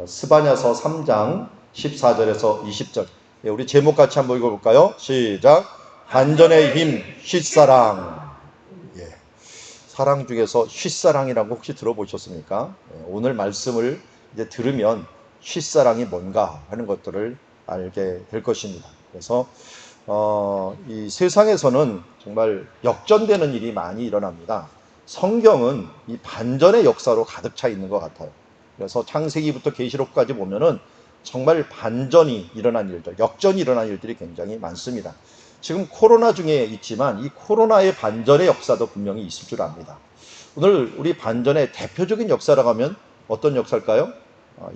스바냐서 3장 14절에서 20절. 우리 제목 같이 한번 읽어볼까요? 시작. 반전의 힘 쉿사랑. 사랑 중에서 쉿사랑이라고 혹시 들어보셨습니까? 오늘 말씀을 이제 들으면 쉿사랑이 뭔가 하는 것들을 알게 될 것입니다. 그래서 이 세상에서는 정말 역전되는 일이 많이 일어납니다. 성경은 이 반전의 역사로 가득 차 있는 것 같아요. 그래서 창세기부터 계시록까지 보면은 정말 반전이 일어난 일들, 역전이 일어난 일들이 굉장히 많습니다. 지금 코로나 중에 있지만 이 코로나의 반전의 역사도 분명히 있을 줄 압니다. 오늘 우리 반전의 대표적인 역사라고 하면 어떤 역사일까요?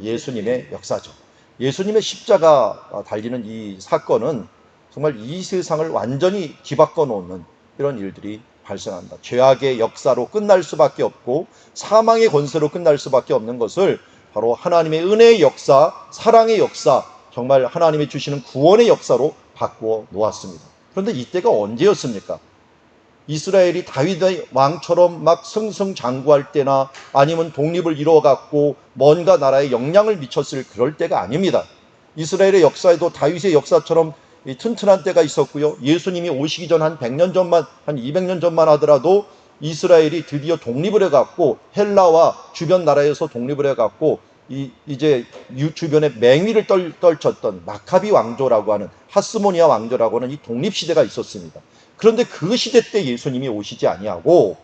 예수님의 역사죠. 예수님의 십자가 달리는 이 사건은 정말 이 세상을 완전히 뒤바꿔 놓는 이런 일들이 발생한다. 죄악의 역사로 끝날 수밖에 없고 사망의 권세로 끝날 수밖에 없는 것을 바로 하나님의 은혜의 역사, 사랑의 역사, 정말 하나님이 주시는 구원의 역사로 바꾸어 놓았습니다. 그런데 이때가 언제였습니까? 이스라엘이 다윗의 왕처럼 막 승승장구할 때나 아니면 독립을 이루어갖고 뭔가 나라에 영향을 미쳤을 그럴 때가 아닙니다. 이스라엘의 역사에도 다윗의 역사처럼 튼튼한 때가 있었고요. 예수님이 오시기 전 한 100년 전만, 한 200년 전만 하더라도 이스라엘이 드디어 독립을 해갖고 헬라와 주변 나라에서 독립을 해갖고 이제 주변에 맹위를 떨쳤던 마카비 왕조라고 하는, 하스모니아 왕조라고 하는 이 독립시대가 있었습니다. 그런데 그 시대 때 예수님이 오시지 아니하고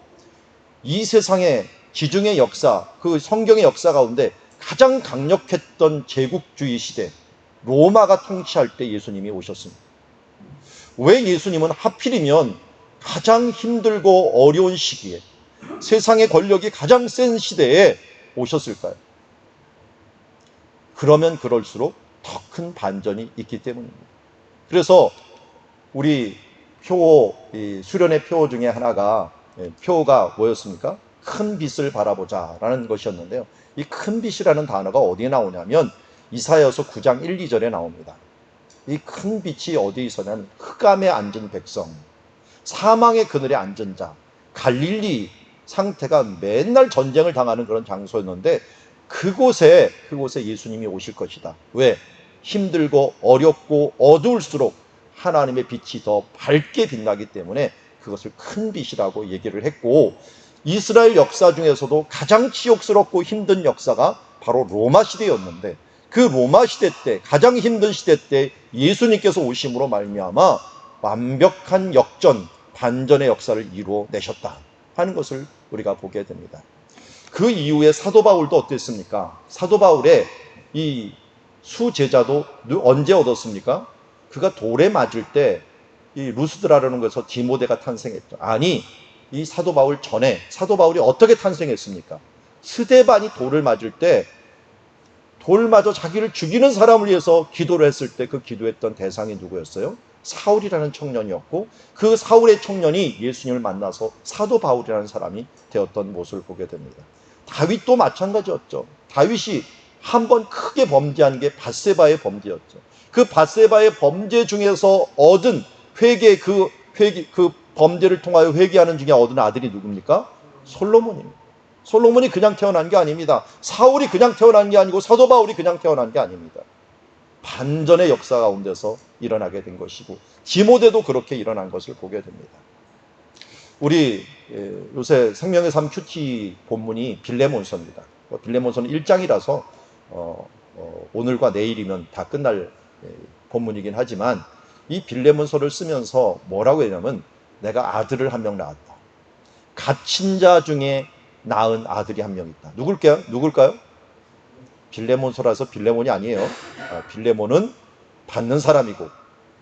이 세상의 지중해 역사, 그 성경의 역사 가운데 가장 강력했던 제국주의 시대, 로마가 통치할 때 예수님이 오셨습니다. 왜 예수님은 하필이면 가장 힘들고 어려운 시기에, 세상의 권력이 가장 센 시대에 오셨을까요? 그러면 그럴수록 더 큰 반전이 있기 때문입니다. 그래서 우리 표어, 수련의 표어 중에 하나가, 표어가 뭐였습니까? 큰 빛을 바라보자 라는 것이었는데요. 이 큰 빛이라는 단어가 어디에 나오냐면 이사야서 9장 1, 2절에 나옵니다. 이 큰 빛이 어디에 있었냐면 흑암에 앉은 백성, 사망의 그늘에 앉은 자, 갈릴리 상태가 맨날 전쟁을 당하는 그런 장소였는데 그곳에 예수님이 오실 것이다. 왜? 힘들고 어렵고 어두울수록 하나님의 빛이 더 밝게 빛나기 때문에 그것을 큰 빛이라고 얘기를 했고, 이스라엘 역사 중에서도 가장 치욕스럽고 힘든 역사가 바로 로마 시대였는데 그 로마 시대 때, 가장 힘든 시대 때 예수님께서 오심으로 말미암아 완벽한 역전, 반전의 역사를 이루어내셨다 하는 것을 우리가 보게 됩니다. 그 이후에 사도 바울도 어땠습니까? 사도 바울의 이 수제자도 언제 얻었습니까? 그가 돌에 맞을 때 이 루스드라라는 곳에서 디모데가 탄생했죠. 아니, 이 사도 바울 전에 사도 바울이 어떻게 탄생했습니까? 스데반이 돌을 맞을 때 돌 맞아 자기를 죽이는 사람을 위해서 기도를 했을 때 그 기도했던 대상이 누구였어요? 사울이라는 청년이었고 그 사울의 청년이 예수님을 만나서 사도 바울이라는 사람이 되었던 모습을 보게 됩니다. 다윗도 마찬가지였죠. 다윗이 한번 크게 범죄한 게 밧세바의 범죄였죠. 그 밧세바의 범죄 중에서 얻은 그 범죄를 통하여 회개하는 중에 얻은 아들이 누굽니까? 솔로몬입니다. 솔로몬이 그냥 태어난 게 아닙니다. 사울이 그냥 태어난 게 아니고 사도 바울이 그냥 태어난 게 아닙니다. 반전의 역사 가운데서 일어나게 된 것이고 디모데도 그렇게 일어난 것을 보게 됩니다. 우리 요새 생명의 삶 큐티 본문이 빌레몬서입니다. 빌레몬서는 1장이라서 오늘과 내일이면 다 끝날 본문이긴 하지만 이 빌레몬서를 쓰면서 뭐라고 했냐면 내가 아들을 한 명 낳았다. 갇힌 자 중에 낳은 아들이 한 명 있다. 누굴까요? 빌레몬서라서 빌레몬이 아니에요. 빌레몬은 받는 사람이고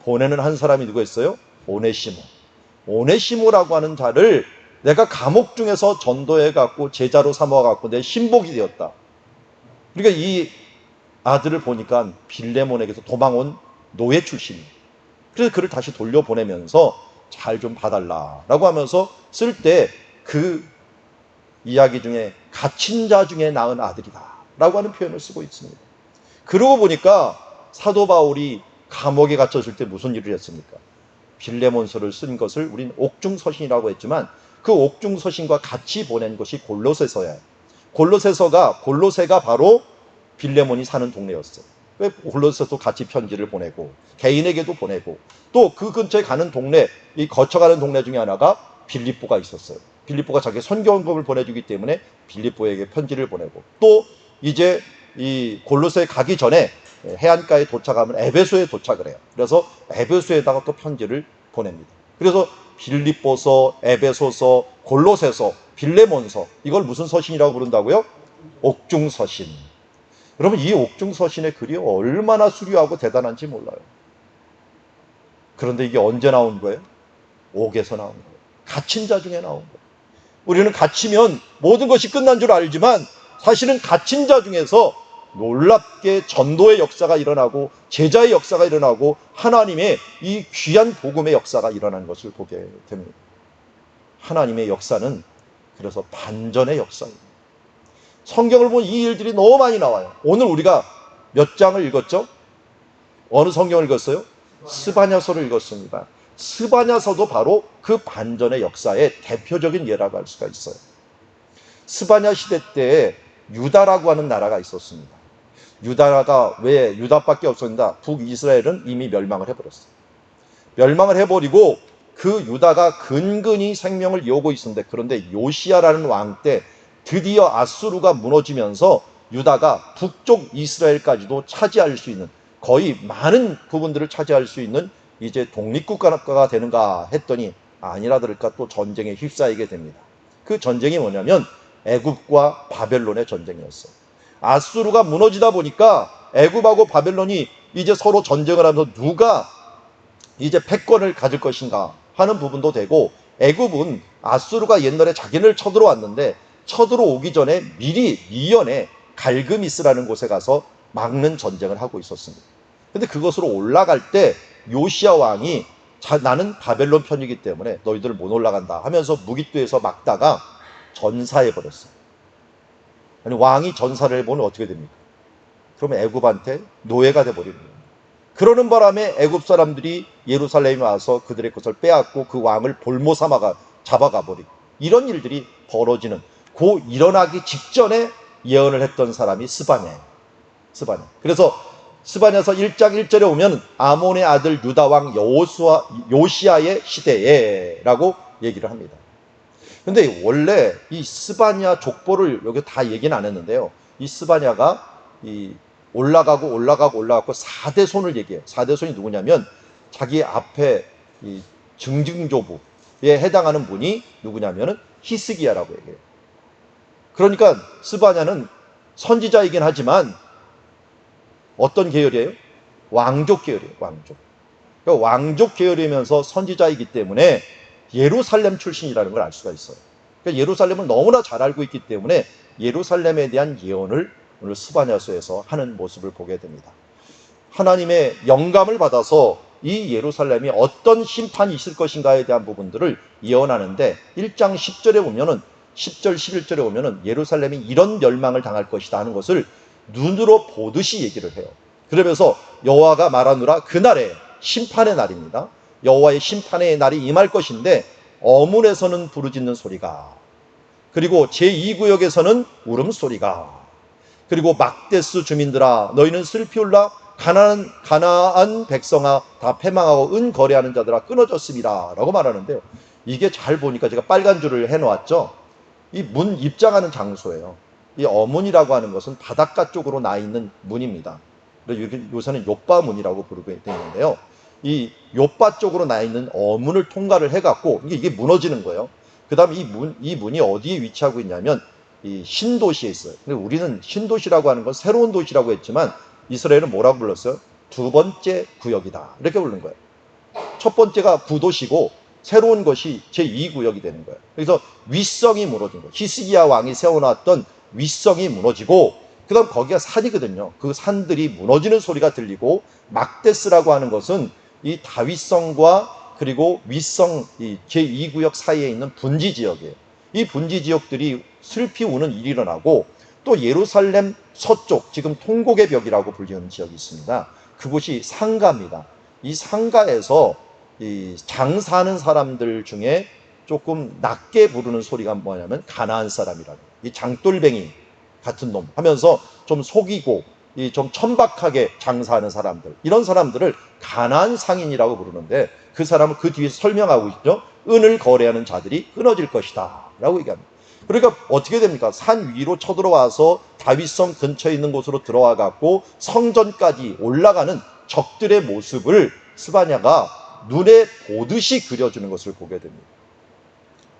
보내는 한 사람이 누구였어요? 오네시모. 오네시모라고 하는 자를 내가 감옥 중에서 전도해갖고 제자로 삼아갖고 내 신복이 되었다. 그러니까 이 아들을 보니까 빌레몬에게서 도망온 노예 출신이에요. 그래서 그를 다시 돌려보내면서 잘 좀 봐달라라고 하면서 쓸 때 그 이야기 중에 갇힌 자 중에 낳은 아들이다 라고 하는 표현을 쓰고 있습니다. 그러고 보니까 사도 바울이 감옥에 갇혔을 때 무슨 일을 했습니까? 빌레몬서를 쓴 것을 우리는 옥중서신이라고 했지만 그 옥중서신과 같이 보낸 것이 골로새서예요. 골로새가 바로 빌레몬이 사는 동네였어요. 골로새도 같이 편지를 보내고 개인에게도 보내고 또 그 근처에 가는 동네, 이 거쳐가는 동네 중에 하나가 빌립보가 있었어요. 빌립보가 자기 선교원금을 보내주기 때문에 빌립보에게 편지를 보내고 또 이제 이 골로새에 가기 전에 해안가에 도착하면 에베소에 도착을 해요. 그래서 에베소에다가 또 편지를 보냅니다. 그래서 빌립보서, 에베소서, 골로새서, 빌레몬서, 이걸 무슨 서신이라고 부른다고요? 옥중서신. 여러분, 이 옥중서신의 글이 얼마나 수려하고 대단한지 몰라요. 그런데 이게 언제 나온 거예요? 옥에서 나온 거예요. 갇힌 자 중에 나온 거예요. 우리는 갇히면 모든 것이 끝난 줄 알지만 사실은 갇힌 자 중에서 놀랍게 전도의 역사가 일어나고 제자의 역사가 일어나고 하나님의 이 귀한 복음의 역사가 일어나는 것을 보게 됩니다. 하나님의 역사는 그래서 반전의 역사입니다. 성경을 보면 이 일들이 너무 많이 나와요. 오늘 우리가 몇 장을 읽었죠? 어느 성경을 읽었어요? 스바냐서를 읽었습니다. 스바냐서도 바로 그 반전의 역사의 대표적인 예라고 할 수가 있어요. 스바냐 시대 때에 유다라고 하는 나라가 있었습니다. 유다가 왜 유다밖에 없었는가? 북이스라엘은 이미 멸망을 해버렸어요. 멸망을 해버리고 그 유다가 근근히 생명을 이어오고 있었는데, 그런데 요시야라는 왕 때 드디어 아수르가 무너지면서 유다가 북쪽 이스라엘까지도 차지할 수 있는, 거의 많은 부분들을 차지할 수 있는 이제 독립국가가 되는가 했더니 아니라 들을까 또 전쟁에 휩싸이게 됩니다. 그 전쟁이 뭐냐면 애굽과 바벨론의 전쟁이었어요. 아수르가 무너지다 보니까 애굽하고 바벨론이 이제 서로 전쟁을 하면서 누가 이제 패권을 가질 것인가 하는 부분도 되고, 애굽은 아수르가 옛날에 자기네를 쳐들어왔는데 쳐들어오기 전에 미리 미연에 갈그미스라는 곳에 가서 막는 전쟁을 하고 있었습니다. 근데 그것으로 올라갈 때 요시야 왕이 나는 바벨론 편이기 때문에 너희들 못 올라간다 하면서 무기투에서 막다가 전사해버렸어요. 아니, 왕이 전사를 해보면 어떻게 됩니까? 그러면 애굽한테 노예가 돼버립니다. 그러는 바람에 애굽 사람들이 예루살렘에 와서 그들의 것을 빼앗고 그 왕을 볼모 삼아가 잡아가 버리고, 이런 일들이 벌어지는, 그 일어나기 직전에 예언을 했던 사람이 스바냐예요. 스바냐. 그래서 스바냐서 1장 1절에 오면 아몬의 아들 유다 왕 요시야의 시대에 라고 얘기를 합니다. 근데 원래 이 스바냐 족보를 여기 다 얘기는 안 했는데요. 이 스바냐가 올라가고 4대 손을 얘기해요. 4대 손이 누구냐면 자기 앞에 이 증증조부에 해당하는 분이 누구냐면은 히스기야라고 얘기해요. 그러니까 스바냐는 선지자이긴 하지만 어떤 계열이에요? 왕족 계열이에요. 왕족. 그러니까 왕족 계열이면서 선지자이기 때문에 예루살렘 출신이라는 걸 알 수가 있어요. 그러니까 예루살렘을 너무나 잘 알고 있기 때문에 예루살렘에 대한 예언을 오늘 스바냐서에서 하는 모습을 보게 됩니다. 하나님의 영감을 받아서 이 예루살렘이 어떤 심판이 있을 것인가에 대한 부분들을 예언하는데 1장 10절에 보면은 10절 11절에 보면은 예루살렘이 이런 멸망을 당할 것이다 하는 것을 눈으로 보듯이 얘기를 해요. 그러면서 여호와가 말하노라, 그날에 심판의 날입니다. 여호와의 심판의 날이 임할 것인데 어문에서는 부르짖는 소리가, 그리고 제2구역에서는 울음소리가, 그리고 막데스 주민들아 너희는 슬피 울라, 가나안 백성아 다 패망하고 은거래하는 자들아 끊어졌습니다 라고 말하는데요. 이게 잘 보니까 제가 빨간 줄을 해놓았죠. 이 문 입장하는 장소예요. 이 어문이라고 하는 것은 바닷가 쪽으로 나 있는 문입니다. 요새는 요바문이라고 부르게 되는데요. 이 요바 쪽으로 나 있는 어문을 통과를 해갖고 이게 무너지는 거예요. 그 다음 이 문이 어디에 위치하고 있냐면 이 신도시에 있어요. 근데 우리는 신도시라고 하는 건 새로운 도시라고 했지만 이스라엘은 뭐라고 불렀어요? 두 번째 구역이다 이렇게 부르는 거예요. 첫 번째가 구도시고 새로운 것이 제2구역이 되는 거예요. 그래서 윗성이 무너진 거예요. 히스기야 왕이 세워놨던 윗성이 무너지고, 그 다음 거기가 산이거든요. 그 산들이 무너지는 소리가 들리고, 막데스라고 하는 것은 이 다윗성과 그리고 윗성 제2구역 사이에 있는 분지 지역이에요. 이 분지 지역들이 슬피 우는 일이 일어나고, 또 예루살렘 서쪽, 지금 통곡의 벽이라고 불리는 지역이 있습니다. 그곳이 상가입니다. 이 상가에서 이 장사하는 사람들 중에 조금 낮게 부르는 소리가 뭐냐면 가나안 사람이라는, 이 장돌뱅이, 같은 놈 하면서 좀 속이고 좀 천박하게 장사하는 사람들, 이런 사람들을 가나안 상인이라고 부르는데, 그 사람은 그 뒤에 설명하고 있죠. 은을 거래하는 자들이 끊어질 것이다 라고 얘기합니다. 그러니까 어떻게 됩니까? 산 위로 쳐들어와서 다윗성 근처에 있는 곳으로 들어와 갖고 성전까지 올라가는 적들의 모습을 스바냐가 눈에 보듯이 그려주는 것을 보게 됩니다.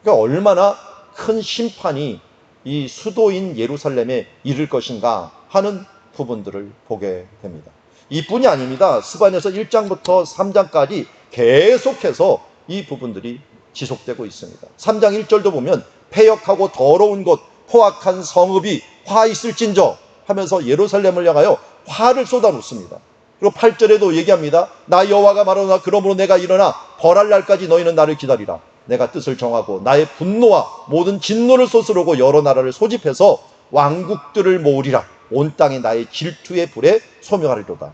그러니까 얼마나 큰 심판이 이 수도인 예루살렘에 이를 것인가 하는 부분들을 보게 됩니다. 이뿐이 아닙니다. 스바냐서 1장부터 3장까지 계속해서 이 부분들이 지속되고 있습니다. 3장 1절도 보면 패역하고 더러운 곳 포악한 성읍이 화 있을진저 하면서 예루살렘을 향하여 화를 쏟아놓습니다. 그리고 8절에도 얘기합니다. 나 여호와가 말하노라. 그러므로 내가 일어나 벌할 날까지 너희는 나를 기다리라. 내가 뜻을 정하고 나의 분노와 모든 진노를 쏟으려고 여러 나라를 소집해서 왕국들을 모으리라. 온 땅에 나의 질투의 불에 소명하리로다.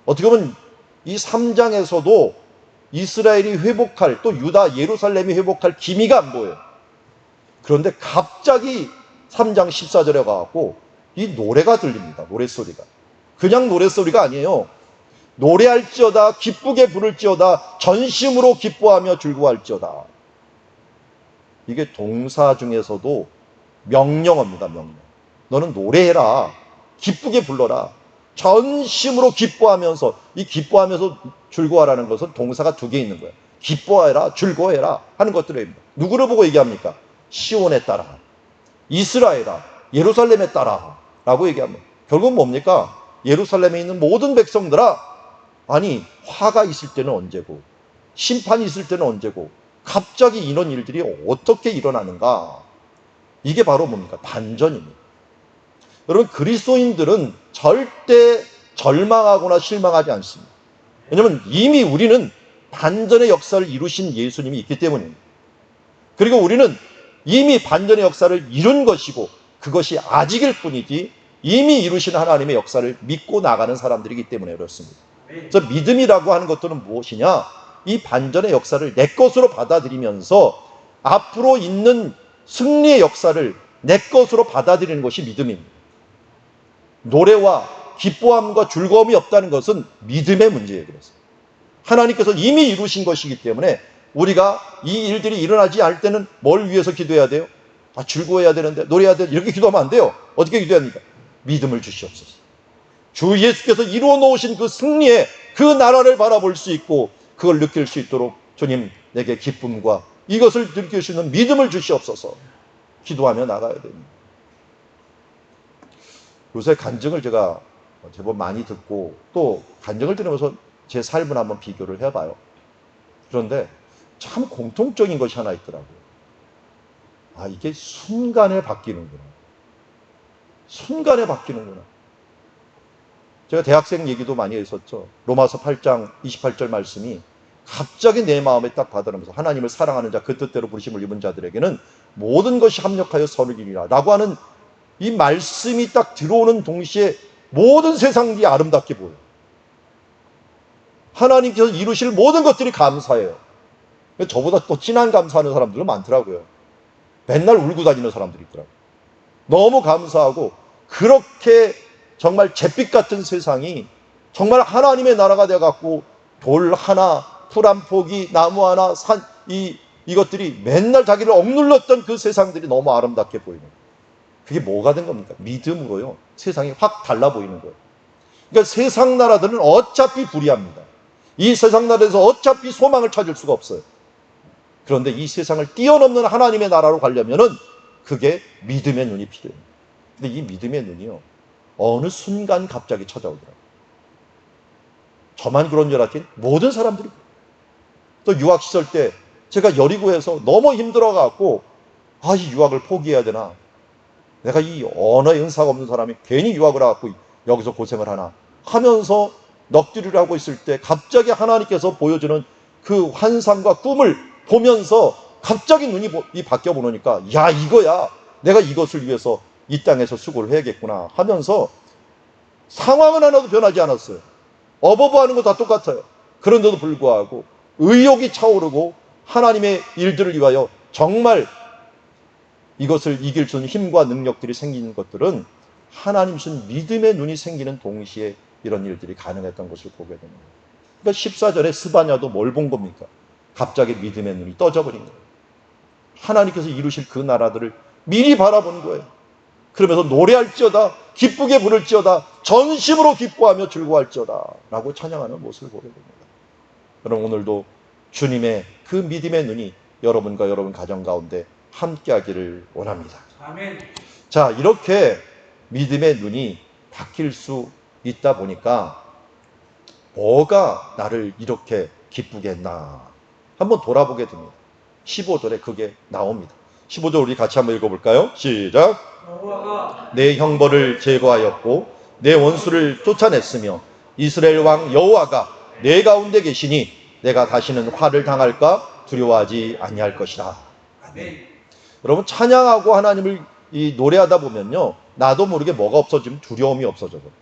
어떻게 보면 이 3장에서도 이스라엘이 회복할, 또 유다 예루살렘이 회복할 기미가 안 보여요. 그런데 갑자기 3장 14절에 가고 이 노래가 들립니다. 노랫소리가. 그냥 노랫소리가 아니에요. 노래할지어다 기쁘게 부를지어다 전심으로 기뻐하며 즐거워할지어다. 이게 동사 중에서도 명령어입니다. 명령. 너는 노래해라. 기쁘게 불러라. 전심으로 기뻐하면서, 이 기뻐하면서 즐거워하라는 것은 동사가 두 개 있는 거예요. 기뻐해라, 즐거워해라 하는 것들입니다. 누구를 보고 얘기합니까? 시온에 따라, 이스라엘아, 예루살렘에 따라 라고 얘기합니다. 결국 뭡니까? 예루살렘에 있는 모든 백성들아, 아니 화가 있을 때는 언제고 심판이 있을 때는 언제고 갑자기 이런 일들이 어떻게 일어나는가? 이게 바로 뭡니까? 반전입니다. 여러분, 그리스도인들은 절대 절망하거나 실망하지 않습니다. 왜냐하면 이미 우리는 반전의 역사를 이루신 예수님이 있기 때문입니다. 그리고 우리는 이미 반전의 역사를 이룬 것이고 그것이 아직일 뿐이지 이미 이루신 하나님의 역사를 믿고 나가는 사람들이기 때문에 그렇습니다. 그래서 믿음이라고 하는 것들은 무엇이냐? 이 반전의 역사를 내 것으로 받아들이면서 앞으로 있는 승리의 역사를 내 것으로 받아들이는 것이 믿음입니다. 노래와 기뻐함과 즐거움이 없다는 것은 믿음의 문제예요. 그래서 하나님께서 이미 이루신 것이기 때문에 우리가 이 일들이 일어나지 않을 때는 뭘 위해서 기도해야 돼요? 즐거워해야 되는데, 노래해야 되는데, 이렇게 기도하면 안 돼요. 어떻게 기도해야 합니까? 믿음을 주시옵소서. 주 예수께서 이루어 놓으신 그 승리의 그 나라를 바라볼 수 있고 그걸 느낄 수 있도록 주님 내게 기쁨과 이것을 느낄 수 있는 믿음을 주시옵소서. 기도하며 나가야 됩니다. 요새 간증을 제가 제법 많이 듣고 또 간증을 들으면서 제 삶을 한번 비교를 해봐요. 그런데 참 공통적인 것이 하나 있더라고요. 이게 순간에 바뀌는구나. 순간에 바뀌는구나. 제가 대학생 얘기도 많이 했었죠. 로마서 8장 28절 말씀이 갑자기 내 마음에 딱 받아들면서 하나님을 사랑하는 자, 그 뜻대로 부르심을 입은 자들에게는 모든 것이 합력하여 선을 이루리라 라고 하는 이 말씀이 딱 들어오는 동시에 모든 세상이 아름답게 보여요. 하나님께서 이루실 모든 것들이 감사해요. 저보다 또 진한 감사하는 사람들은 많더라고요. 맨날 울고 다니는 사람들이 있더라고요. 너무 감사하고, 그렇게 정말 잿빛 같은 세상이 정말 하나님의 나라가 되어갖고 돌 하나, 풀 한 포기, 나무 하나, 산, 이것들이 맨날 자기를 억눌렀던 그 세상들이 너무 아름답게 보이는 거예요. 그게 뭐가 된 겁니까? 믿음으로요. 세상이 확 달라 보이는 거예요. 그러니까 세상 나라들은 어차피 불의합니다. 이 세상 나라에서 어차피 소망을 찾을 수가 없어요. 그런데 이 세상을 뛰어넘는 하나님의 나라로 가려면은 그게 믿음의 눈이 필요해요. 근데 이 믿음의 눈이요, 어느 순간 갑자기 찾아오더라고요. 저만 그런 줄 알았더니 모든 사람들이. 또 유학 시절 때 제가 여리고에서 너무 힘들어갖고 이 유학을 포기해야 되나? 내가 이 언어의 은사가 없는 사람이 괜히 유학을 해갖고 여기서 고생을 하나 하면서 넋두리를 하고 있을 때 갑자기 하나님께서 보여주는 그 환상과 꿈을 보면서 갑자기 눈이 바뀌어 보니까 이거야. 내가 이것을 위해서 이 땅에서 수고를 해야겠구나 하면서 상황은 하나도 변하지 않았어요. 어버버하는 거 다 똑같아요. 그런데도 불구하고 의욕이 차오르고 하나님의 일들을 위하여 정말 이것을 이길 수 있는 힘과 능력들이 생기는 것들은 하나님 준 믿음의 눈이 생기는 동시에 이런 일들이 가능했던 것을 보게 됩니다. 그러니까 14절에 스바냐도 뭘 본 겁니까? 갑자기 믿음의 눈이 떠져 버린 거예요. 하나님께서 이루실 그 나라들을 미리 바라본 거예요. 그러면서 노래할지어다, 기쁘게 부를지어다, 전심으로 기뻐하며 즐거워할지어다 라고 찬양하는 모습을 보게 됩니다. 여러분, 오늘도 주님의 그 믿음의 눈이 여러분과 여러분 가정 가운데 함께하기를 원합니다. 아멘. 자, 이렇게 믿음의 눈이 바뀔 수 있다 보니까 뭐가 나를 이렇게 기쁘게 했나 한번 돌아보게 됩니다. 15절에 그게 나옵니다. 15절 우리 같이 한번 읽어볼까요? 시작. 여호와가 내 형벌을 제거하였고 내 원수를 쫓아냈으며 이스라엘 왕 여호와가 내 가운데 계시니 내가 다시는 화를 당할까 두려워하지 아니할 것이라. 아멘. 여러분, 찬양하고 하나님을 노래하다 보면요, 나도 모르게 뭐가 없어지면 두려움이 없어져 버려요.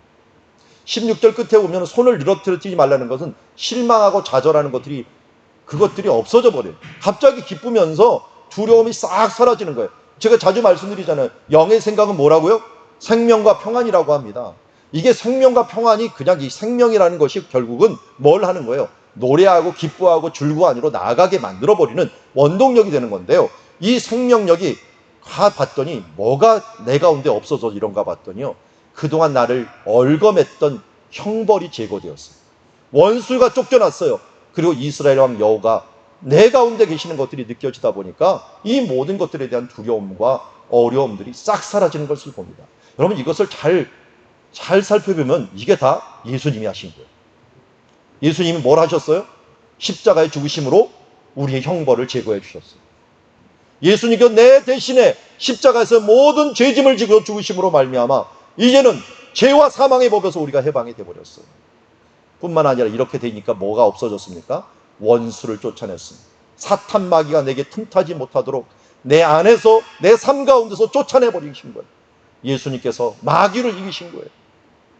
16절 끝에 보면 손을 늘어뜨리지 말라는 것은 실망하고 좌절하는 것들이 그것들이 없어져 버려요. 갑자기 기쁘면서 두려움이 싹 사라지는 거예요. 제가 자주 말씀드리잖아요. 영의 생각은 뭐라고요? 생명과 평안이라고 합니다. 이게 생명과 평안이 그냥 이 생명이라는 것이 결국은 뭘 하는 거예요? 노래하고 기뻐하고 즐거워하니로 나아가게 만들어버리는 원동력이 되는 건데요. 이 생명력이 봤더니 뭐가 내 가운데 없어서 이런가 봤더니요, 그동안 나를 얽어맸던 형벌이 제거되었어요. 원수가 쫓겨났어요. 그리고 이스라엘 왕 여호가 내 가운데 계시는 것들이 느껴지다 보니까 이 모든 것들에 대한 두려움과 어려움들이 싹 사라지는 것을 봅니다. 여러분, 이것을 잘 살펴보면 이게 다 예수님이 하신 거예요. 예수님이 뭘 하셨어요? 십자가의 죽으심으로 우리의 형벌을 제거해 주셨어요. 예수님께서 내 대신에 십자가에서 모든 죄짐을 지고 죽으심으로 말미암아 이제는 죄와 사망의 법에서 우리가 해방이 되어버렸어요. 뿐만 아니라 이렇게 되니까 뭐가 없어졌습니까? 원수를 쫓아냈습니다. 사탄 마귀가 내게 틈타지 못하도록 내 안에서, 내 삶 가운데서 쫓아내버리신 거예요. 예수님께서 마귀를 이기신 거예요.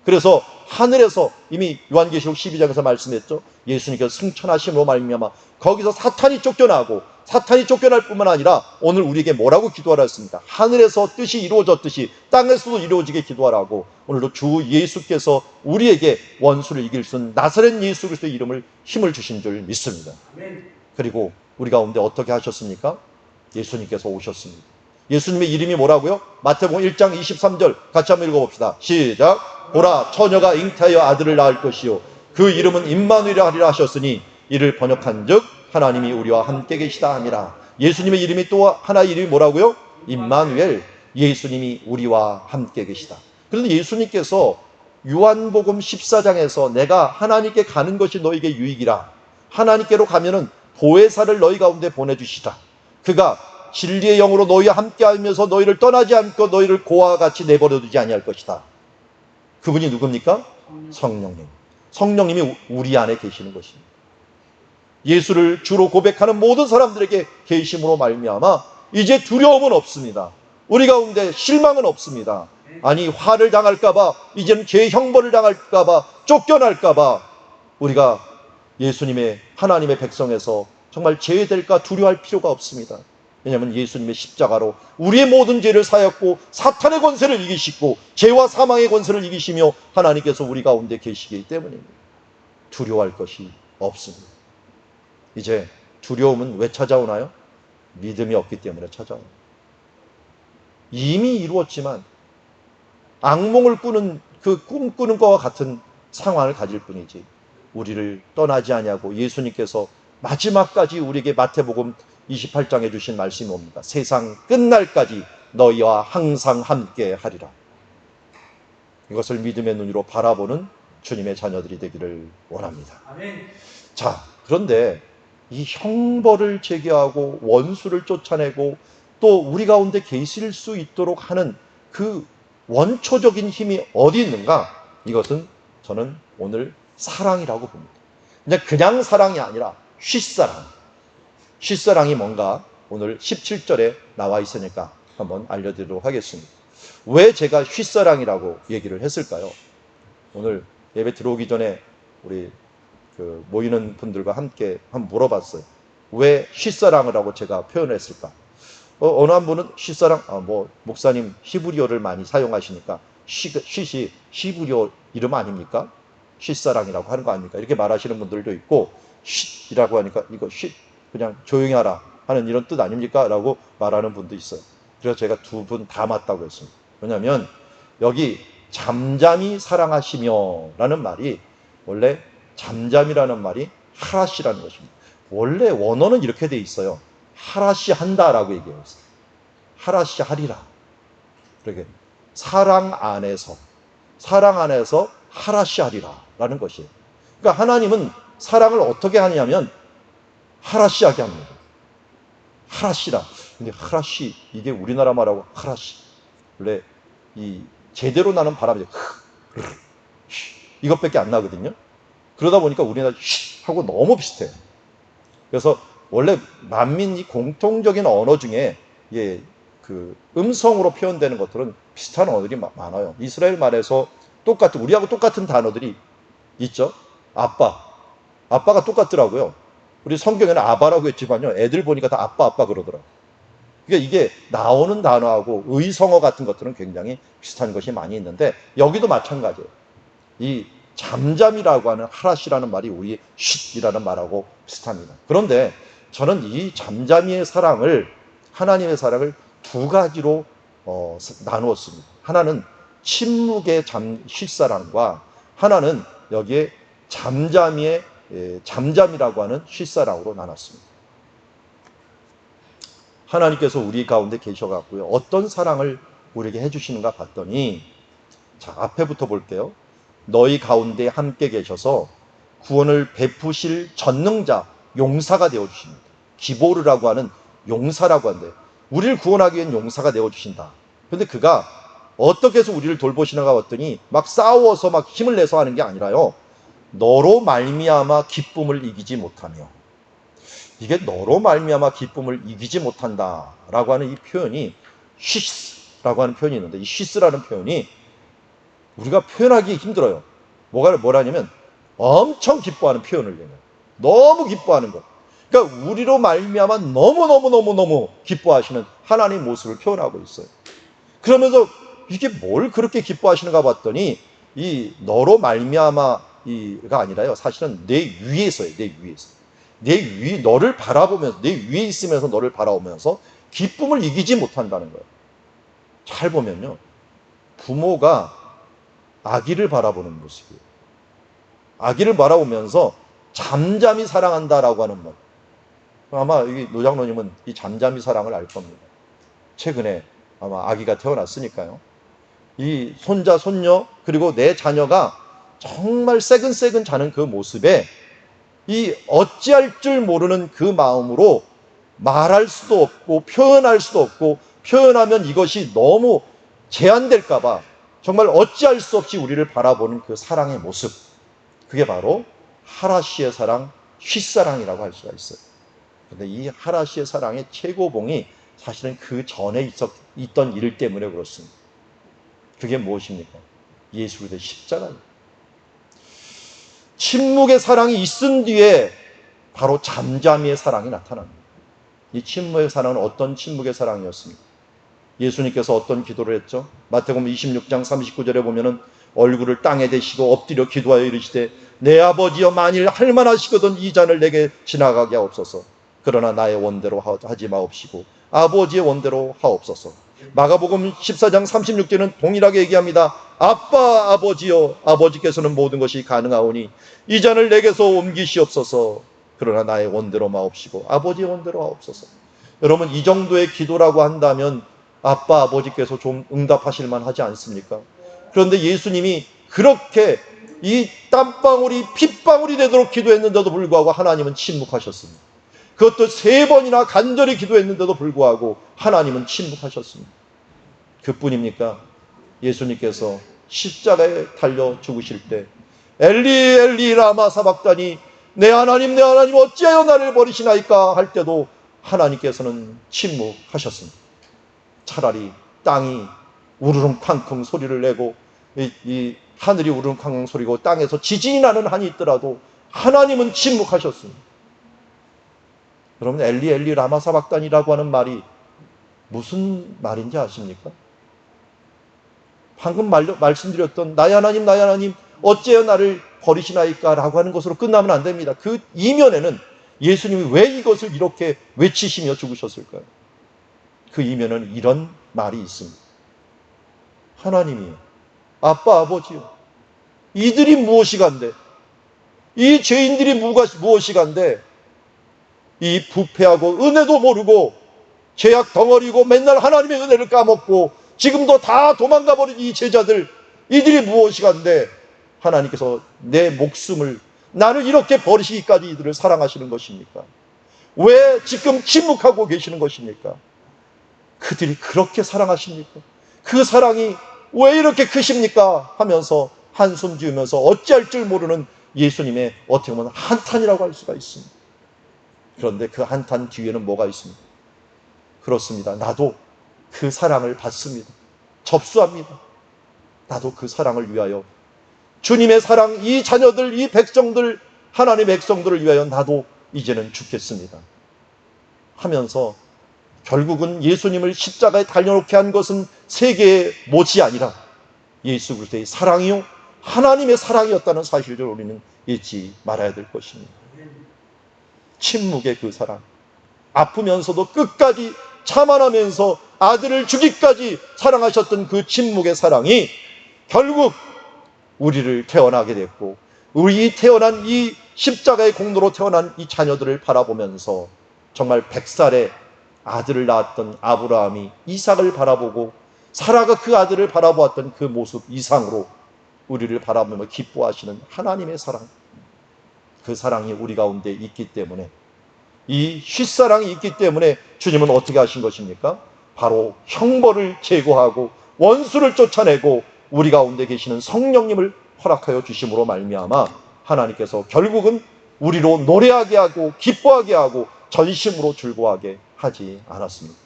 그래서 하늘에서 이미 요한계시록 12장에서 말씀했죠. 예수님께서 승천하심으로 말미암아 거기서 사탄이 쫓겨나고, 사탄이 쫓겨날 뿐만 아니라 오늘 우리에게 뭐라고 기도하라 했습니까? 하늘에서 뜻이 이루어졌듯이 땅에서도 이루어지게 기도하라고 오늘도 주 예수께서 우리에게 원수를 이길 수 있는 나사렛 예수 그리스도의 이름을 힘을 주신 줄 믿습니다. 그리고 우리 가운데 어떻게 하셨습니까? 예수님께서 오셨습니다. 예수님의 이름이 뭐라고요? 마태복음 1장 23절 같이 한번 읽어봅시다. 시작. 보라, 처녀가 잉태하여 아들을 낳을 것이요 그 이름은 임마누엘이라 하리라 하셨으니 이를 번역한즉 하나님이 우리와 함께 계시다 함이라. 예수님의 이름이 또 하나의 이름이 뭐라고요? 임마누엘, 예수님이 우리와 함께 계시다. 그래서 예수님께서 요한복음 14장에서 내가 하나님께 가는 것이 너에게 유익이라, 하나님께로 가면은 보혜사를 너희 가운데 보내주시다. 그가 진리의 영으로 너희와 함께하면서 너희를 떠나지 않고 너희를 고아와 같이 내버려 두지 아니할 것이다. 그분이 누굽니까? 성령님. 성령님이 우리 안에 계시는 것입니다. 예수를 주로 고백하는 모든 사람들에게 계심으로 말미암아 이제 두려움은 없습니다. 우리 가운데 실망은 없습니다. 아니, 화를 당할까봐, 이제는 죄의 형벌을 당할까봐, 쫓겨날까봐 우리가 예수님의, 하나님의 백성에서 정말 제외될까 두려워할 필요가 없습니다. 왜냐하면 예수님의 십자가로 우리의 모든 죄를 사였고 사탄의 권세를 이기시고 죄와 사망의 권세를 이기시며 하나님께서 우리 가운데 계시기 때문입니다. 두려워할 것이 없습니다. 이제 두려움은 왜 찾아오나요? 믿음이 없기 때문에 찾아옵니다. 이미 이루었지만 악몽을 꾸는 그 꿈꾸는 것과 같은 상황을 가질 뿐이지 우리를 떠나지 아니하고 예수님께서 마지막까지 우리에게 마태복음 28장에 주신 말씀이 옵니다. 세상 끝날까지 너희와 항상 함께 하리라. 이것을 믿음의 눈으로 바라보는 주님의 자녀들이 되기를 원합니다. 아멘. 자, 그런데 이 형벌을 제거하고 원수를 쫓아내고 또 우리 가운데 계실 수 있도록 하는 그 원초적인 힘이 어디 있는가? 이것은 저는 오늘 사랑이라고 봅니다. 그냥 사랑이 아니라 쉿사랑. 쉿사랑이 뭔가 오늘 17절에 나와 있으니까 한번 알려드리도록 하겠습니다. 왜 제가 쉿사랑이라고 얘기를 했을까요? 오늘 예배 들어오기 전에 우리 모이는 분들과 함께 한번 물어봤어요. 왜 쉿사랑을 하고 제가 표현을 했을까? 어느 한 분은 쉿사랑, 목사님 히브리어를 많이 사용하시니까 쉿이 히브리어 이름 아닙니까? 쉿사랑이라고 하는 거 아닙니까? 이렇게 말하시는 분들도 있고, 쉿이라고 하니까 이거 쉿, 그냥 조용히 하라 하는 이런 뜻 아닙니까? 라고 말하는 분도 있어요. 그래서 제가 두 분 다 맞다고 했습니다. 왜냐하면 여기 잠잠히 사랑하시며 라는 말이, 원래 잠잠이라는 말이 하라시라는 것입니다. 원래 원어는 이렇게 돼 있어요. 하라시 한다라고 얘기해요. 하라시 하리라. 그렇게 사랑 안에서 하라시 하리라라는 것이에요. 그러니까 하나님은 사랑을 어떻게 하냐면 하라시 하게 합니다. 하라시라. 근데 하라시, 이게 우리나라 말하고 하라시, 원래 이 제대로 나는 바람이 이것밖에 안 나거든요. 그러다 보니까 우리나라 하고 너무 비슷해요. 그래서 원래 만민이 공통적인 언어 중에 그 음성으로 표현되는 것들은 비슷한 언어들이 많아요. 이스라엘 말에서 우리하고 똑같은 단어들이 있죠. 아빠가 똑같더라고요. 우리 성경에는 아바라고 했지만요, 애들 보니까 다 아빠 그러더라고요. 그러니까 이게 나오는 단어하고 의성어 같은 것들은 굉장히 비슷한 것이 많이 있는데, 여기도 마찬가지예요. 이 잠잠이라고 하는 하라시라는 말이 우리 쉿이라는 말하고 비슷합니다. 그런데 저는 이 잠잠이의 사랑을, 하나님의 사랑을 두 가지로 나누었습니다. 하나는 침묵의 쉿사랑과, 하나는 여기에 잠잠이라고 하는 쉿사랑으로 나눴습니다. 하나님께서 우리 가운데 계셔갖고요, 어떤 사랑을 우리에게 해주시는가 봤더니, 자, 앞에부터 볼게요. 너희 가운데 함께 계셔서 구원을 베푸실 전능자, 용사가 되어주십니다. 기보르라고 하는 용사라고 하는데, 우리를 구원하기 위한 용사가 되어주신다. 그런데 그가 어떻게 해서 우리를 돌보시는가 봤더니, 막 싸워서 막 힘을 내서 하는 게 아니라요, 너로 말미암아 기쁨을 이기지 못하며, 이게 너로 말미암아 기쁨을 이기지 못한다라고 하는 이 표현이 쉬스라고 하는 표현이 있는데, 이 쉬스라는 표현이 우리가 표현하기 힘들어요. 뭐라냐면 엄청 기뻐하는 표현을 내요. 너무 기뻐하는 것. 그러니까 우리로 말미암아 너무 기뻐하시는 하나님의 모습을 표현하고 있어요. 그러면서 이게 뭘 그렇게 기뻐하시는가 봤더니, 이 너로 말미암아가 아니라요, 사실은 내 위에서예요. 내 위, 너를 바라보면서, 내 위에 있으면서 너를 바라보면서 기쁨을 이기지 못한다는 거예요. 잘 보면요, 부모가 아기를 바라보는 모습이에요. 아기를 바라보면서 잠잠히 사랑한다라고 하는 말. 아마 이 노장로님은 이 잠잠히 사랑을 알 겁니다. 최근에 아마 아기가 태어났으니까요. 이 손자, 손녀, 그리고 내 자녀가 정말 새근새근 자는 그 모습에 이 어찌할 줄 모르는 그 마음으로 말할 수도 없고 표현할 수도 없고, 표현하면 이것이 너무 제한될까봐 정말 어찌할 수 없이 우리를 바라보는 그 사랑의 모습, 그게 바로 하라시의 사랑, 쉿사랑이라고 할 수가 있어요. 그런데 이 하라시의 사랑의 최고봉이 사실은 그 전에 있던 일 때문에 그렇습니다. 그게 무엇입니까? 예수 그리스도의 십자가입니다. 침묵의 사랑이 있은 뒤에 바로 잠잠이의 사랑이 나타납니다. 이 침묵의 사랑은 어떤 침묵의 사랑이었습니까? 예수님께서 어떤 기도를 했죠? 마태복음 26장 39절에 보면은 얼굴을 땅에 대시고 엎드려 기도하여 이르시되, 내 아버지여, 만일 할만하시거든 이 잔을 내게 지나가게 하옵소서. 그러나 나의 원대로 하지 마옵시고 아버지의 원대로 하옵소서. 마가복음 14장 36절은 동일하게 얘기합니다. 아빠, 아버지여, 아버지께서는 모든 것이 가능하오니 이 잔을 내게서 옮기시옵소서. 그러나 나의 원대로 마옵시고 아버지의 원대로 하옵소서. 여러분, 이 정도의 기도라고 한다면 아빠, 아버지께서 좀 응답하실 만하지 않습니까? 그런데 예수님이 그렇게 이 땀방울이 핏방울이 되도록 기도했는데도 불구하고 하나님은 침묵하셨습니다. 그것도 3번이나 간절히 기도했는데도 불구하고 하나님은 침묵하셨습니다. 그뿐입니까? 예수님께서 십자가에 달려 죽으실 때 엘리 엘리 라마 사박다니, 내 하나님 어찌하여 나를 버리시나이까 할 때도 하나님께서는 침묵하셨습니다. 차라리 땅이 우르릉쾅쾅 소리를 내고 이 하늘이 우르릉쾅쾅 소리고 땅에서 지진이 나는 한이 있더라도 하나님은 침묵하셨습니다. 여러분, 엘리 엘리 라마 사박단이라고 하는 말이 무슨 말인지 아십니까? 방금 말씀드렸던 나의 하나님 나의 하나님 어찌하여 나를 버리시나이까 라고 하는 것으로 끝나면 안 됩니다. 그 이면에는 예수님이 왜 이것을 이렇게 외치시며 죽으셨을까요? 그 이면에는 이런 말이 있습니다. 하나님이요, 아빠 아버지요, 이들이 무엇이간데, 이 죄인들이 무엇이간데 이 부패하고 은혜도 모르고 죄악 덩어리고 맨날 하나님의 은혜를 까먹고 지금도 다 도망가 버린 이 제자들, 이들이 무엇이간데 하나님께서 내 목숨을, 나를 이렇게 버리시기까지 이들을 사랑하시는 것입니까? 왜 지금 침묵하고 계시는 것입니까? 그들이 그렇게 사랑하십니까? 그 사랑이 왜 이렇게 크십니까? 하면서 한숨 지으면서 어찌할 줄 모르는 예수님의 어떻게 보면 한탄이라고 할 수가 있습니다. 그런데 그 한탄 뒤에는 뭐가 있습니까? 그렇습니다. 나도 그 사랑을 받습니다. 접수합니다. 나도 그 사랑을 위하여, 주님의 사랑, 이 자녀들, 이 백성들, 하나님의 백성들을 위하여 나도 이제는 죽겠습니다 하면서 결국은 예수님을 십자가에 달려놓게 한 것은 세계의 못이 아니라 예수 그리스도의 사랑이요 하나님의 사랑이었다는 사실을 우리는 잊지 말아야 될 것입니다. 침묵의 그 사랑, 아프면서도 끝까지 참아내면서 아들을 주기까지 사랑하셨던 그 침묵의 사랑이 결국 우리를 태어나게 됐고, 우리 태어난 이 십자가의 공로로 태어난 이 자녀들을 바라보면서 정말 100살의 아들을 낳았던 아브라함이 이삭을 바라보고 사라가 그 아들을 바라보았던 그 모습 이상으로 우리를 바라보며 기뻐하시는 하나님의 사랑, 그 사랑이 우리 가운데 있기 때문에, 이 쉿사랑이 있기 때문에 주님은 어떻게 하신 것입니까? 바로 형벌을 제거하고 원수를 쫓아내고 우리 가운데 계시는 성령님을 허락하여 주심으로 말미암아 하나님께서 결국은 우리로 노래하게 하고 기뻐하게 하고 전심으로 즐거워하게 하지 않았습니다.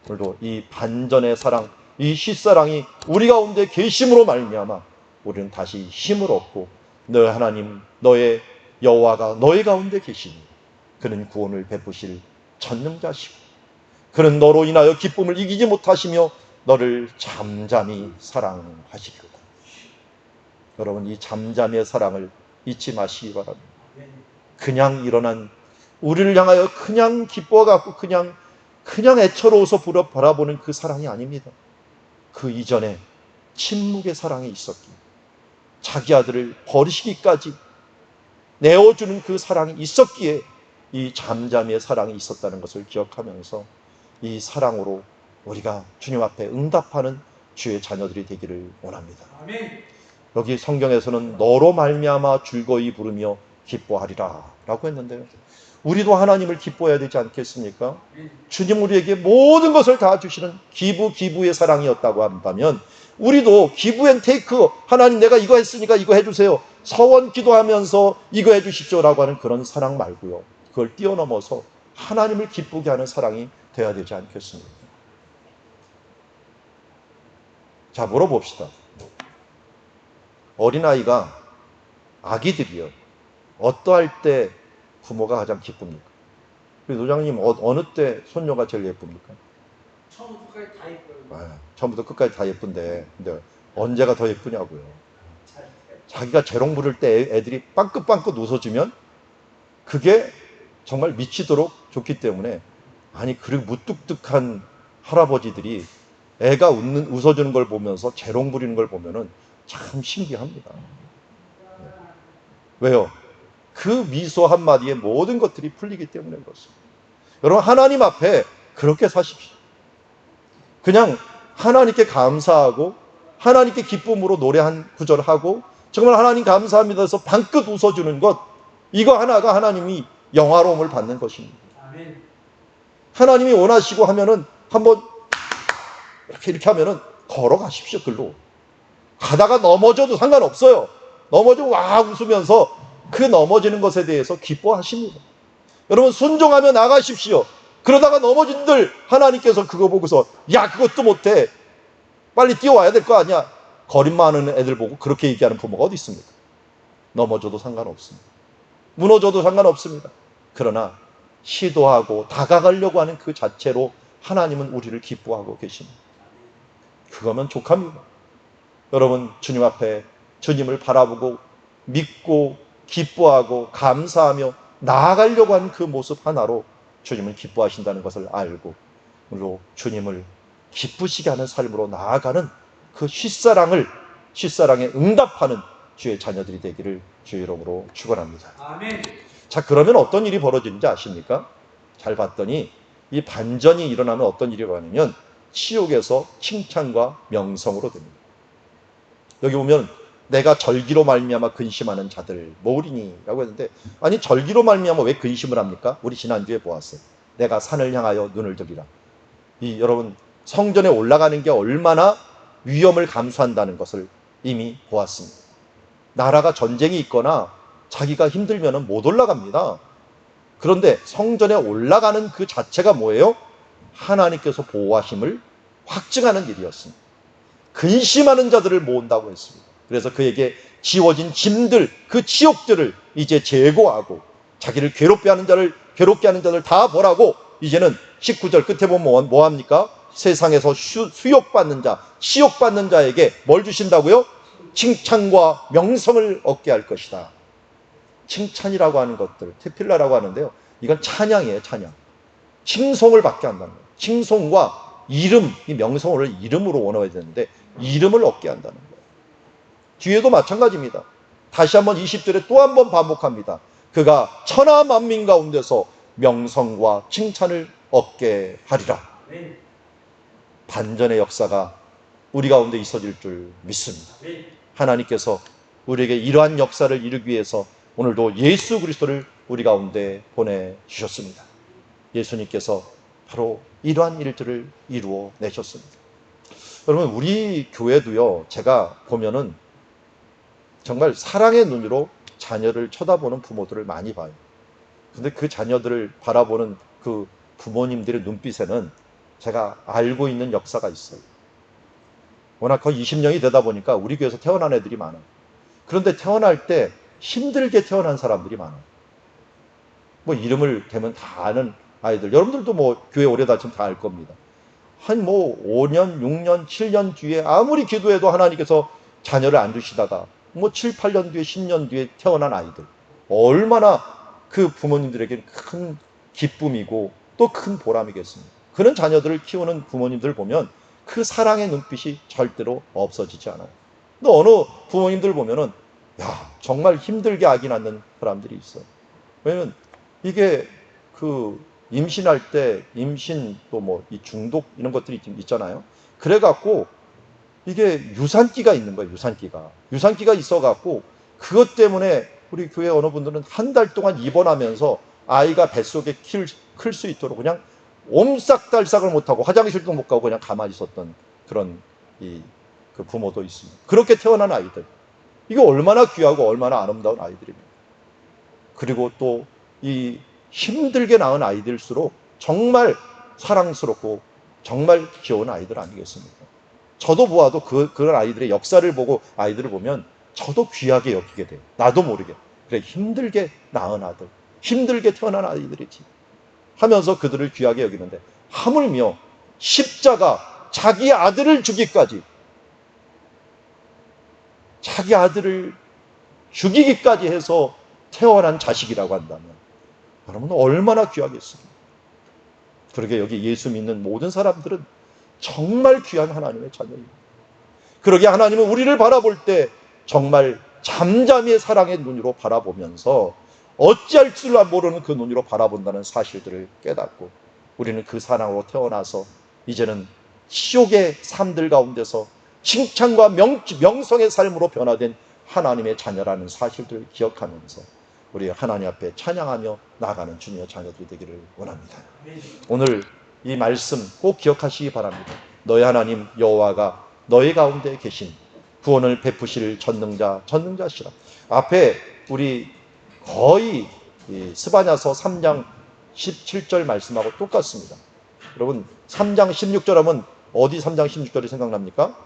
오늘도 이 반전의 사랑, 이 쉿사랑이 우리 가운데 계심으로 말미암아 우리는 다시 힘을 얻고 너의 하나님, 너의 여호와가 너의 가운데 계시니 그는 구원을 베푸실 전능자시고 그는 너로 인하여 기쁨을 이기지 못하시며 너를 잠잠히 사랑하시리로다. 여러분, 이 잠잠의 사랑을 잊지 마시기 바랍니다. 그냥 일어난 우리를 향하여 그냥 기뻐갖고 그냥 애처로워서 바라보는 그 사랑이 아닙니다. 그 이전에 침묵의 사랑이 있었기에, 자기 아들을 버리시기까지 내어주는 그 사랑이 있었기에 이 잠잠의 사랑이 있었다는 것을 기억하면서 이 사랑으로 우리가 주님 앞에 응답하는 주의 자녀들이 되기를 원합니다. 아멘. 여기 성경에서는 너로 말미암아 즐거이 부르며 기뻐하리라 라고 했는데요, 우리도 하나님을 기뻐해야 되지 않겠습니까? 주님 우리에게 모든 것을 다 주시는 기부의 사랑이었다고 한다면 우리도 기부 앤 테이크, 하나님 내가 이거 했으니까 이거 해주세요, 서원 기도하면서 이거 해주십시오 라고 하는 그런 사랑 말고요, 그걸 뛰어넘어서 하나님을 기쁘게 하는 사랑이 되어야 되지 않겠습니까? 자, 물어봅시다. 어린아이가, 아기들이요, 어떠할 때 부모가 가장 기쁩니까? 우리 노장님 어느 때 손녀가 제일 예쁩니까? 처음부터 끝까지 다 예뻐요. 처음부터 끝까지 다 예쁜데 근데 언제가 더 예쁘냐고요. 자기가 재롱 부를 때 애들이 빵긋빵긋 웃어주면 그게 정말 미치도록 좋기 때문에, 아니 그리고 무뚝뚝한 할아버지들이 애가 웃어주는 걸 보면서 재롱 부리는 걸 보면은 참 신기합니다. 왜요? 그 미소 한마디에 모든 것들이 풀리기 때문에 그렇습니다. 여러분, 하나님 앞에 그렇게 사십시오. 그냥 하나님께 감사하고 하나님께 기쁨으로 노래 한 구절 하고 정말 하나님 감사합니다 해서 방긋 웃어주는 것, 이거 하나가 하나님이 영화로움을 받는 것입니다. 아멘. 하나님이 원하시고 하면은 한번 이렇게 하면은 걸어가십시오. 글로 가다가 넘어져도 상관없어요. 넘어지고 와 웃으면서 그 넘어지는 것에 대해서 기뻐하십니다. 여러분, 순종하며 나가십시오. 그러다가 넘어진들 하나님께서 그거 보고서 야 그것도 못해, 빨리 뛰어와야 될 거 아니야, 거짓말하는 애들 보고 그렇게 얘기하는 부모가 어디 있습니까? 넘어져도 상관없습니다. 무너져도 상관없습니다. 그러나 시도하고 다가가려고 하는 그 자체로 하나님은 우리를 기뻐하고 계십니다. 그거면 족합니다. 여러분, 주님 앞에 주님을 바라보고 믿고 기뻐하고 감사하며 나아가려고 하는 그 모습 하나로 주님은 기뻐하신다는 것을 알고 우리로 주님을 기쁘시게 하는 삶으로 나아가는 그 쉴사랑에 응답하는 주의 자녀들이 되기를 주의 이름으로 축원합니다. 아멘. 자, 그러면 어떤 일이 벌어지는지 아십니까? 잘 봤더니 이 반전이 일어나면 어떤 일이 일어나냐면 치욕에서 칭찬과 명성으로 됩니다. 여기 보면 내가 절기로 말미암아 근심하는 자들 모으리니라고 했는데, 아니 절기로 말미암아 왜 근심을 합니까? 우리 지난주에 보았어요. 내가 산을 향하여 눈을 들이라. 여러분, 성전에 올라가는 게 얼마나 위험을 감수한다는 것을 이미 보았습니다. 나라가 전쟁이 있거나 자기가 힘들면 못 올라갑니다. 그런데 성전에 올라가는 그 자체가 뭐예요? 하나님께서 보호하심을 확증하는 일이었습니다. 근심하는 자들을 모은다고 했습니다. 그래서 그에게 지워진 짐들, 그 치욕들을 이제 제거하고 자기를 괴롭게 하는 자들 다 보라고, 이제는 19절 끝에 보면 뭐합니까? 세상에서 수욕받는 자, 치욕받는 자에게 뭘 주신다고요? 칭찬과 명성을 얻게 할 것이다. 칭찬이라고 하는 것들, 테필라라고 하는데요, 이건 찬양이에요. 찬양. 칭송을 받게 한다는 거예요. 칭송과 이름, 이 명성을 이름으로 원해야 되는데 이름을 얻게 한다는 거예요. 뒤에도 마찬가지입니다. 다시 한번 20절에 또 한 번 반복합니다. 그가 천하 만민 가운데서 명성과 칭찬을 얻게 하리라. 반전의 역사가 우리 가운데 있어질 줄 믿습니다. 하나님께서 우리에게 이러한 역사를 이루기 위해서 오늘도 예수 그리스도를 우리 가운데 보내주셨습니다. 예수님께서 바로 이러한 일들을 이루어 내셨습니다. 여러분, 우리 교회도요, 제가 보면은 정말 사랑의 눈으로 자녀를 쳐다보는 부모들을 많이 봐요. 근데 그 자녀들을 바라보는 그 부모님들의 눈빛에는 제가 알고 있는 역사가 있어요. 워낙 거의 20년이 되다 보니까 우리 교회에서 태어난 애들이 많아요. 그런데 태어날 때 힘들게 태어난 사람들이 많아요. 뭐 이름을 대면 다 아는 아이들, 여러분들도 뭐 교회 오래 다니면 다 알 겁니다. 한 뭐 5년, 6년, 7년 뒤에 아무리 기도해도 하나님께서 자녀를 안 주시다가 뭐 7, 8년 뒤에, 10년 뒤에 태어난 아이들, 얼마나 그 부모님들에게 큰 기쁨이고 또 큰 보람이겠습니까? 그런 자녀들을 키우는 부모님들 보면 그 사랑의 눈빛이 절대로 없어지지 않아요. 근데 어느 부모님들 보면은 정말 힘들게 아기 낳는 사람들이 있어요. 왜냐면 이게 그 임신할 때 임신 또 뭐 이 중독 이런 것들이 있잖아요. 그래갖고 이게 유산기가 있는 거예요. 유산기가 있어갖고 그것 때문에 우리 교회 어느 분들은 한 달 동안 입원하면서 아이가 뱃속에 클 수 있도록 그냥 옴싹달싹을 못하고 화장실도 못 가고 그냥 가만히 있었던 그런 그 부모도 있습니다. 그렇게 태어난 아이들, 이게 얼마나 귀하고 얼마나 아름다운 아이들입니다. 그리고 또 이 힘들게 낳은 아이들일수록 정말 사랑스럽고 정말 귀여운 아이들 아니겠습니까? 저도 보아도 그런 아이들의 역사를 보고 아이들을 보면 저도 귀하게 여기게 돼요. 나도 모르게. 그래, 힘들게 낳은 아들, 힘들게 태어난 아이들이지 하면서 그들을 귀하게 여기는데, 하물며 십자가, 자기 아들을 주기까지, 자기 아들을 죽이기까지 해서 태어난 자식이라고 한다면 여러분 얼마나 귀하겠습니까? 그러게 여기 예수 믿는 모든 사람들은 정말 귀한 하나님의 자녀입니다. 그러게 하나님은 우리를 바라볼 때 정말 잠잠히 사랑의 눈으로 바라보면서 어찌할 줄 모르는 그 눈으로 바라본다는 사실들을 깨닫고, 우리는 그 사랑으로 태어나서 이제는 치욕의 삶들 가운데서 칭찬과 명성의 삶으로 변화된 하나님의 자녀라는 사실들을 기억하면서 우리 하나님 앞에 찬양하며 나아가는 주님의 자녀들이 되기를 원합니다. 오늘 이 말씀 꼭 기억하시기 바랍니다. 너희 하나님 여호와가 너희 가운데 계신 구원을 베푸실 전능자시라. 앞에 우리 거의 스바냐서 3장 17절 말씀하고 똑같습니다. 여러분 3장 16절 하면 어디 3장 16절이 생각납니까?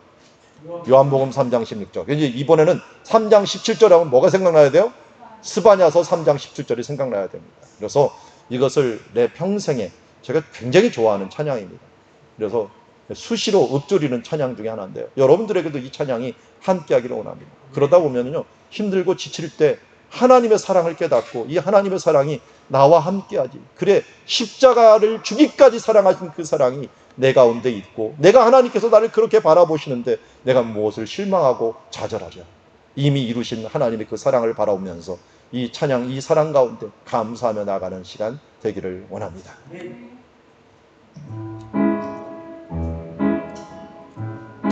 요한복음 3장 16절. 이제 이번에는 3장 17절 하면 뭐가 생각나야 돼요? 스바냐서 3장 17절이 생각나야 됩니다. 그래서 이것을 내 평생에 제가 굉장히 좋아하는 찬양입니다. 그래서 수시로 읊조리는 찬양 중에 하나인데요. 여러분들에게도 이 찬양이 함께하기를 원합니다. 그러다 보면요, 힘들고 지칠 때 하나님의 사랑을 깨닫고 이 하나님의 사랑이 나와 함께하지. 그래, 십자가를 주기까지 사랑하신 그 사랑이 내 가운데 있고, 내가 하나님께서 나를 그렇게 바라보시는데 내가 무엇을 실망하고 좌절하랴. 이미 이루신 하나님의 그 사랑을 바라보면서 이 찬양, 이 사랑 가운데 감사하며 나가는 시간 되기를 원합니다. 네.